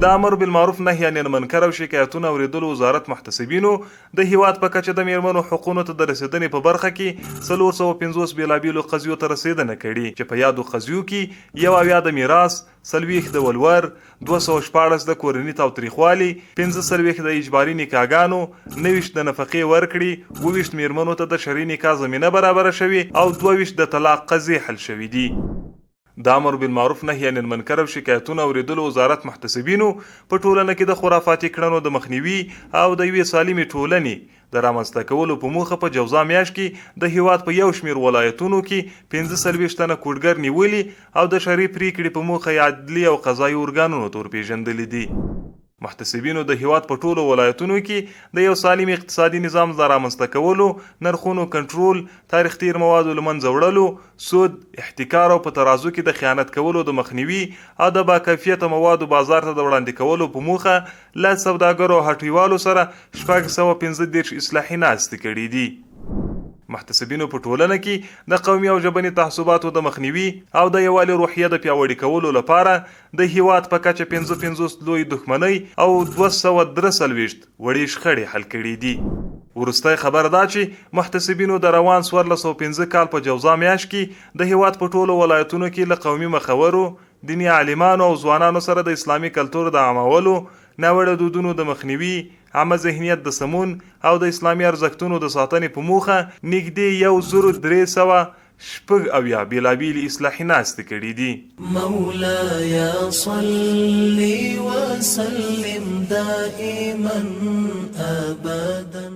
د امر بالمعروف نهي عن المنکر او شکایتونو اوریدلو وزارت محتسبینو د هیواد په کچه د میرمنو حقوقو ته د رسیدنې په برخه کې 450 بیلابیلو قضیو ته رسیدنه کړې چې په یادو قضیو کې 1 د میراث، 40 د ولور، 214 د کورني تاوتریخوالي، 45 د اجباري نکاحګانو، 90 د نفقې ورکړې، 22 میرمنو ته د شرعي نکاح زمینه برابره شوې او 22 د طلاق قضیې حل شوې دي. د امر بالمعروف نهي عن المنکر او شکایتونو اوریدلو وزارت محتسبینو په ټولنه کې د خرافاتي کړنو د مخنیوي او د یوې سالمې ټولنې د رامنځته کولو په موخه په جوزا میاشت کې د هیواد په یو شمېر ولایتونو کې 45 تنه کوډګر نیولي او د شرعي پریکړې په موخه یې عدلي او قضایي ارګانونو ته ورپېژندلي دي. محتسبینو د هیواد په ټولو ولایتونو کې د یو سالم اقتصادي نظام د رامنځته کولو، نرخونو کنټرول، تاریخ تیر موادو له منځه وړلو، سود، احتکار او په ترازو کې د خیانت کولو د مخنیوي او د باکیفیته موادو بازار ته د وړاندې کولو په موخه له سوداګرو او هټیوالو سره 615 اصلاحي ناستې کړي دي. محتسبینو په ټولنه کې د قومي او ژبني تعصباتو د مخنیوي او د یووالي روحیه د پیاوړي کولو لپاره د هیواد په کچه 55 لوی دښمنۍ او 243 وړې شخړې حل کړي دي. وروستی خبر دا چې محتسبینو د روان 1415 کال په جوزا میاشت کې د هیواد په ټولو ولایتونو کې له قومي مخورو، دیني عالمانو او ځوانانو سره د اسلامي کلتور د عامولو، ناوړه دودونو د مخنیوي، عامه ذهنیت د سمون او د اسلامي ارزښتونو د ساتنې په موخه نږدې 1306 بیلابیلې اصلاحي ناستې کړي دي. مولاي صل وسلم دائما ابدا.